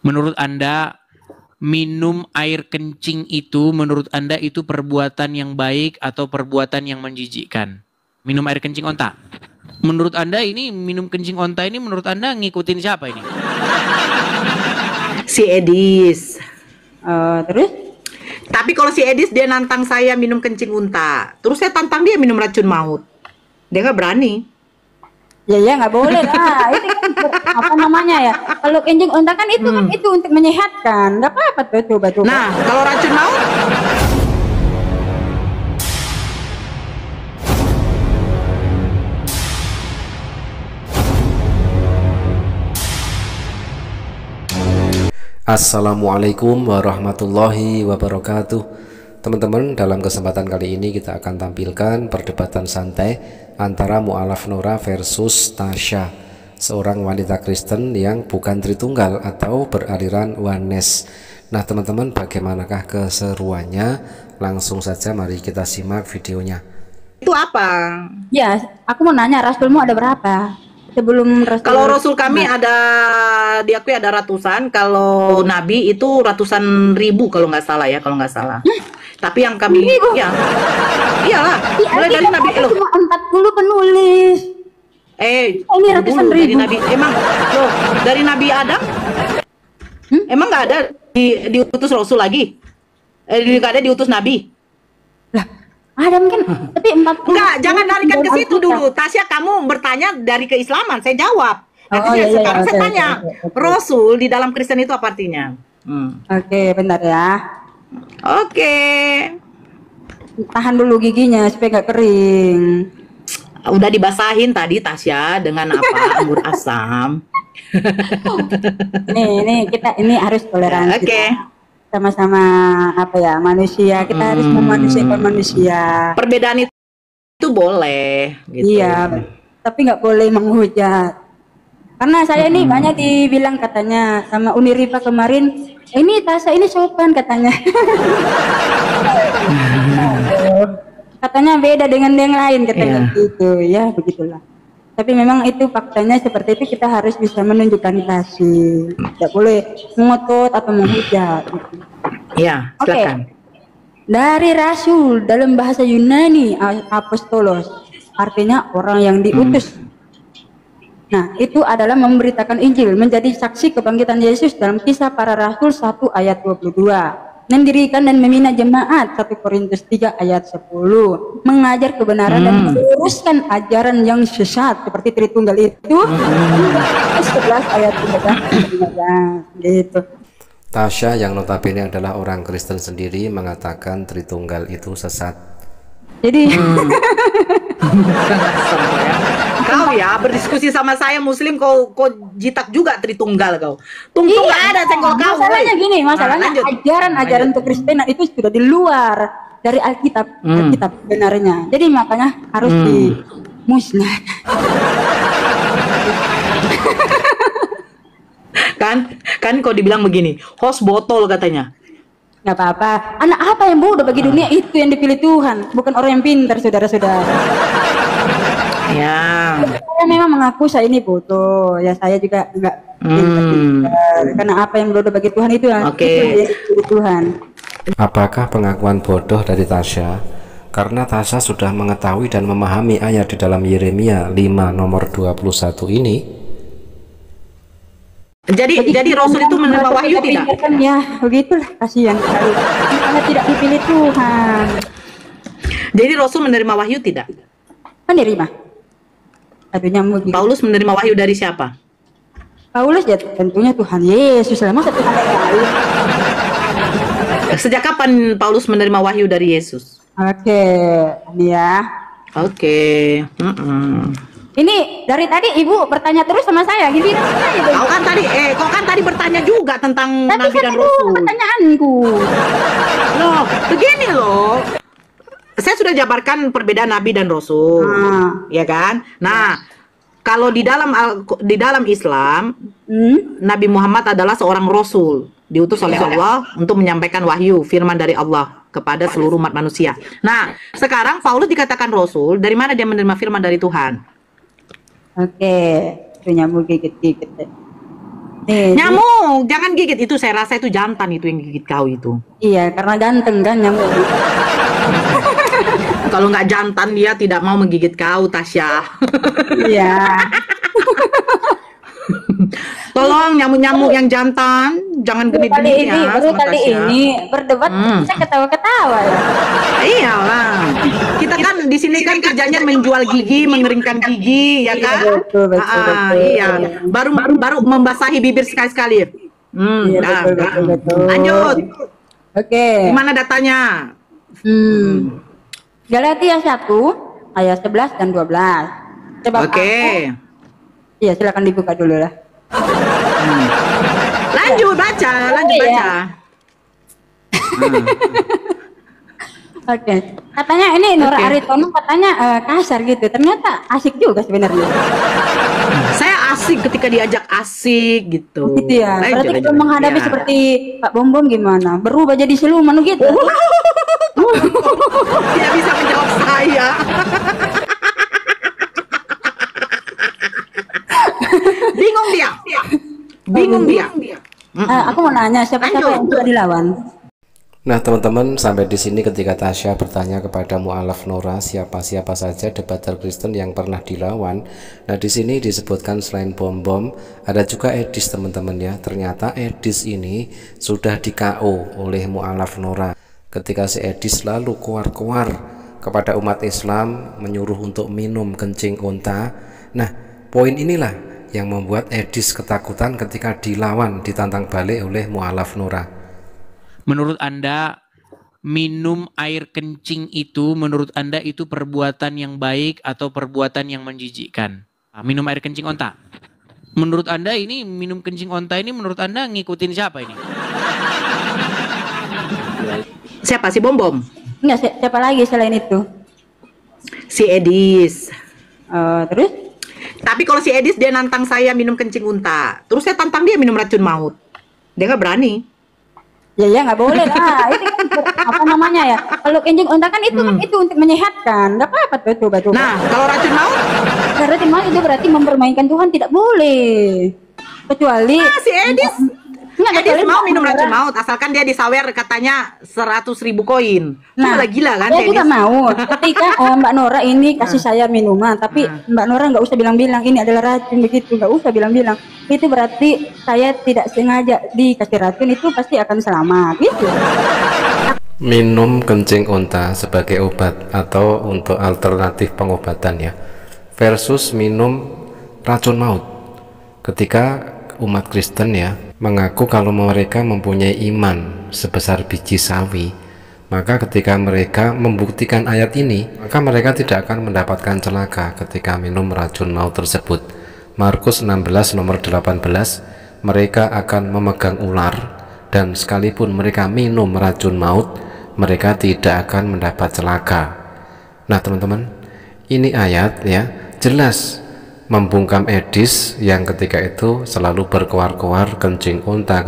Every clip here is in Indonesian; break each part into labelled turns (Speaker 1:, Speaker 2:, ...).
Speaker 1: Menurut Anda, minum air kencing itu menurut Anda itu perbuatan yang baik atau perbuatan yang menjijikkan? Minum air kencing onta. Menurut Anda ini minum kencing onta ini menurut Anda ngikutin siapa ini?
Speaker 2: Si Edis.
Speaker 3: Terus?
Speaker 2: Tapi kalau si Edis dia nantang saya minum kencing unta, terus saya tantang dia minum racun maut, dia nggak berani.
Speaker 3: Ya nggak boleh lah. Itu kan apa namanya ya? Kalau kencing unta kan itu kan itu untuk menyehatkan. Nggak apa-apa tuh, coba.
Speaker 2: Nah, kalau racun maut?
Speaker 4: Assalamualaikum warahmatullahi wabarakatuh. Teman-teman, dalam kesempatan kali ini kita akan tampilkan perdebatan santai antara Mu'alaf Nora versus Tasya, seorang wanita Kristen yang bukan Tritunggal atau beraliran Oneness. Nah teman-teman, bagaimanakah keseruannya? Langsung saja mari kita simak videonya.
Speaker 2: Itu apa?
Speaker 3: Ya, aku mau nanya, Rasulmu ada berapa? Sebelum Rasul.
Speaker 2: Kalau Rasul kami ada, diakui ada ratusan. Kalau Nabi itu ratusan ribu kalau nggak salah ya, kalau nggak salah. Tapi yang kami, ya, iyalah. Mulai dari Nabi
Speaker 3: loh. Cuma 40 penulis. Ini ratusan ribu.
Speaker 2: Dari Nabi, emang loh, dari Nabi Adam, emang nggak ada diutus Rasul lagi? Nggak ada diutus Nabi?
Speaker 3: Lah. Adam kan, tapi 40.
Speaker 2: Enggak, jangan larikan ke situ dulu. Tasya, kamu bertanya dari keislaman, saya jawab. Sekarang saya tanya, Rasul di dalam Kristen itu apa artinya?
Speaker 3: Oke, bentar ya.
Speaker 2: Oke.
Speaker 3: Tahan dulu giginya supaya nggak kering.
Speaker 2: Udah dibasahin tadi Tasya dengan apa? Anggur asam.
Speaker 3: Nih kita ini harus toleransi.
Speaker 2: Oke.
Speaker 3: Sama-sama apa ya, manusia, kita harus memanusiakan manusia.
Speaker 2: Perbedaan itu boleh gitu.
Speaker 3: Iya, tapi nggak boleh menghujat. Karena saya ini banyak dibilang katanya sama Uniripa kemarin, ini Tasya ini sopan katanya. Katanya beda dengan yang lain katanya gitu ya, begitulah. Tapi memang itu faktanya seperti itu, kita harus bisa menunjukkan kasih. Tidak boleh mengotot atau menghujat.
Speaker 2: Iya, silakan.
Speaker 3: Dari Rasul dalam bahasa Yunani apostolos, artinya orang yang diutus. Nah, itu adalah memberitakan Injil, menjadi saksi kebangkitan Yesus dalam Kisah Para Rasul 1 ayat 22. Mendirikan dan membina jemaat 1 Korintus 3 ayat 10, mengajar kebenaran dan meluruskan ajaran yang sesat seperti Tritunggal itu 11 ayat 13 gitu.
Speaker 4: Tasya yang notabene adalah orang Kristen sendiri mengatakan Tritunggal itu sesat.
Speaker 3: Jadi
Speaker 2: kau ya berdiskusi sama saya Muslim, kau jitak juga Tritunggal kau. Tunggu ada senggol kau.
Speaker 3: Masalahnya gini, masalahnya ajaran-ajaran kekristenan itu sudah di luar dari Alkitab, Alkitab benarnya. Jadi makanya harus dimusnahkan.
Speaker 2: kan kau dibilang begini, host botol katanya.
Speaker 3: Nggak apa-apa. Anak apa yang bodoh bagi dunia itu yang dipilih Tuhan, bukan orang yang pintar, saudara-saudara.
Speaker 2: Ya.
Speaker 3: Saya memang mengaku saya ini bodoh. Ya saya juga enggak. Karena apa yang bodoh bagi Tuhan itu yang dipilih Tuhan.
Speaker 4: Apakah pengakuan bodoh dari Tasya karena Tasya sudah mengetahui dan memahami ayat di dalam Yeremia 5 nomor 21 ini?
Speaker 2: Jadi Rasul itu menerima wahyu tidak?
Speaker 3: Ya, begitulah, kasihan sekali. Karena tidak dipilih Tuhan.
Speaker 2: Jadi Rasul menerima wahyu tidak?
Speaker 3: Menerima. Aduh,
Speaker 2: Paulus menerima wahyu dari siapa?
Speaker 3: Paulus ya tentunya Tuhan Yesus. Masa Tuhan lain?
Speaker 2: Sejak kapan Paulus menerima wahyu dari Yesus?
Speaker 3: Oke, ini ya.
Speaker 2: Oke.
Speaker 3: Ini dari tadi Ibu bertanya terus sama saya, gini.
Speaker 2: Kau kan tadi bertanya juga tentang Nabi dan Rasul.
Speaker 3: Pertanyaanku.
Speaker 2: Loh, begini loh. Saya sudah jabarkan perbedaan Nabi dan Rasul, ya kan? Nah, kalau di dalam Islam, Nabi Muhammad adalah seorang Rasul, diutus oleh Allah untuk menyampaikan wahyu, firman dari Allah kepada seluruh umat manusia. Nah, sekarang Paulus dikatakan Rasul, dari mana dia menerima firman dari Tuhan?
Speaker 3: Oke, itu nyambung gigit-gigit deh.
Speaker 2: Nyamuk, jangan gigit. Itu saya rasa itu jantan itu yang gigit kau itu.
Speaker 3: Iya, karena ganteng kan nyamuk.
Speaker 2: Kalau nggak jantan dia tidak mau menggigit kau, Tasya.
Speaker 3: Iya.
Speaker 2: Tolong nyamuk-nyamuk yang jantan jangan genit-genit ya.
Speaker 3: Baru kali ini berdebat kita ketawa-ketawa ya.
Speaker 2: Iyalah. Kita kan di sini kan kerjanya menjual gigi, mengeringkan gigi, ya kan?
Speaker 3: Betul.
Speaker 2: Iya. Baru membasahi bibir sekali-sekali.
Speaker 3: Iya, betul.
Speaker 2: Lanjut.
Speaker 3: Oke.
Speaker 2: Gimana datanya?
Speaker 3: Galatia 1 ayat 11 dan 12.
Speaker 2: Oke.
Speaker 3: Iya, silakan dibuka dulu lah.
Speaker 2: Lanjut baca.
Speaker 3: Oke. Katanya ini Nora Aritono katanya kasar gitu. Ternyata asik juga sebenarnya.
Speaker 2: Saya asik ketika diajak asik gitu.
Speaker 3: Gitu ya. Berarti kalau menghadapi seperti Pak Bom gimana? Berubah jadi siluman gitu.
Speaker 2: Tidak bisa menjawab saya. Bingung dia.
Speaker 3: Aku mau nanya siapa yang sudah dilawan?
Speaker 4: Nah teman-teman, sampai di sini ketika Tasya bertanya kepada mu'alaf Nora siapa saja debater Kristen yang pernah dilawan. Nah di sini disebutkan selain Bom ada juga Edis teman-teman ya. Ternyata Edis ini sudah di KO oleh mu'alaf Nora ketika si Edis lalu keluar kepada umat Islam menyuruh untuk minum kencing unta. Nah poin inilah yang membuat Edis ketakutan ketika dilawan, ditantang balik oleh mu'alaf Nora.
Speaker 1: Menurut Anda, minum air kencing itu menurut Anda itu perbuatan yang baik atau perbuatan yang menjijikkan? Minum air kencing onta. Menurut Anda ini minum kencing onta ini menurut Anda ngikutin siapa ini?
Speaker 2: Siapa si Bom?
Speaker 3: Enggak, siapa lagi selain itu?
Speaker 2: Si Edis.
Speaker 3: Terus?
Speaker 2: Tapi kalau si Edis dia nantang saya minum kencing unta. Terus saya tantang dia minum racun maut. Dia nggak berani.
Speaker 3: Ya nggak boleh lah. Itu kan apa namanya ya? Kalau kencing unta kan itu kan itu untuk menyehatkan. Nggak apa-apa tuh coba.
Speaker 2: Nah kalau racun maut?
Speaker 3: Racun maut itu berarti mempermainkan Tuhan, tidak boleh. Kecuali
Speaker 2: si Edis. Edis mau minum racun maut asalkan dia disawer katanya 100.000 koin. Nah gila kan?
Speaker 3: Saya juga mau. Ketika Mbak Nora ini kasih saya minuman, tapi Mbak Nora nggak usah bilang-bilang ini adalah racun begitu, nggak usah bilang-bilang. Itu berarti saya tidak sengaja dikasih racun, itu pasti akan selamat gitu.
Speaker 4: Minum kencing unta sebagai obat atau untuk alternatif pengobatan ya, versus minum racun maut. Ketika umat Kristen ya mengaku kalau mereka mempunyai iman sebesar biji sawi, maka ketika mereka membuktikan ayat ini, maka mereka tidak akan mendapatkan celaka ketika minum racun maut tersebut. Markus 16 nomor 18, mereka akan memegang ular dan sekalipun mereka minum racun maut, mereka tidak akan mendapat celaka. Nah teman-teman, ini ayat ya jelas membungkam Edis yang ketika itu selalu berkoar-koar kencing unta,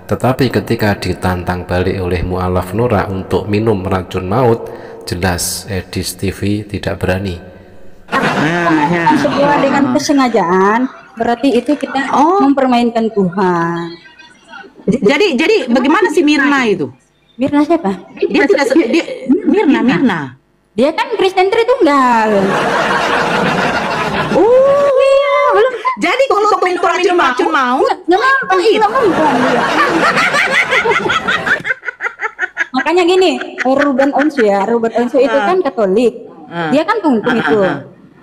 Speaker 4: tetapi ketika ditantang balik oleh mu'alaf Nora untuk minum racun maut, jelas Edis TV tidak berani.
Speaker 3: Sebuah dengan kesengajaan berarti itu kita mempermainkan Tuhan.
Speaker 2: Jadi bagaimana si Mirna itu?
Speaker 3: Mirna siapa?
Speaker 2: Dia tidak Mirna.
Speaker 3: Dia kan Kristen Tritunggal.
Speaker 2: Iya, belum. Jadi kalau minum racun maut,
Speaker 3: makanya gini, Ruben Onsu itu kan Katolik, dia kan tungtung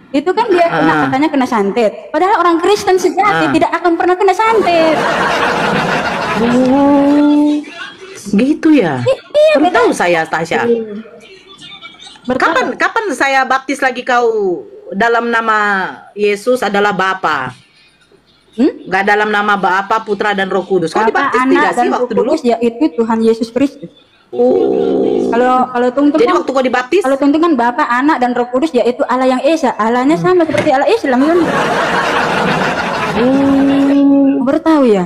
Speaker 3: itu kan dia katanya kena santet, padahal orang Kristen sejati tidak akan pernah kena santet.
Speaker 2: Gitu ya? Iya, tahu saya Tasya. Kapan saya baptis lagi kau dalam nama Yesus adalah Bapa? Gak dalam nama Bapa, Putra dan Roh Kudus. Kau dibaptis tidak sih waktu dulu?
Speaker 3: Yaitu Tuhan Yesus Kristus. Kalau tungtung
Speaker 2: jadi waktu kau dibaptis?
Speaker 3: Kalau tungtung kan Bapa, Anak dan Roh Kudus yaitu Allah yang Esa. Allahnya sama seperti Allah Islam kan? Baru tahu ya?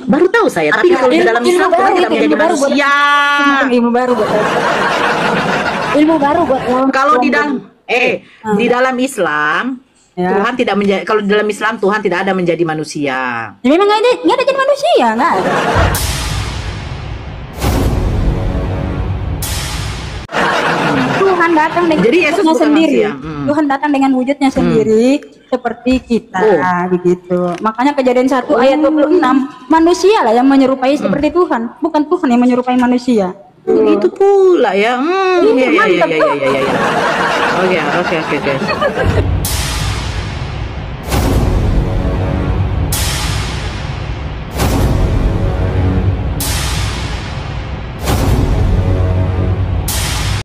Speaker 2: Baru tahu saya. Tapi kalau di dalam Islam kita tidak menjadi manusia.
Speaker 3: Ilmu baru buat ilmu baru buat
Speaker 2: kalau di dalam di dalam Islam
Speaker 3: Ya.
Speaker 2: Tuhan tidak menjadi, kalau di dalam Islam Tuhan tidak ada menjadi manusia.
Speaker 3: Ya, memang nggak ada jadi manusia, nggak ada. Tuhan datang dengan
Speaker 2: Jadi Yesus
Speaker 3: wujudnya
Speaker 2: bukan
Speaker 3: sendiri.
Speaker 2: manusia.
Speaker 3: Tuhan datang dengan wujudnya sendiri seperti kita, begitu. Makanya Kejadian 1 ayat 26, manusia lah yang menyerupai seperti Tuhan, bukan Tuhan yang menyerupai manusia.
Speaker 2: Begitu pula ya.
Speaker 3: Iya, mantap tuh.
Speaker 2: Oke.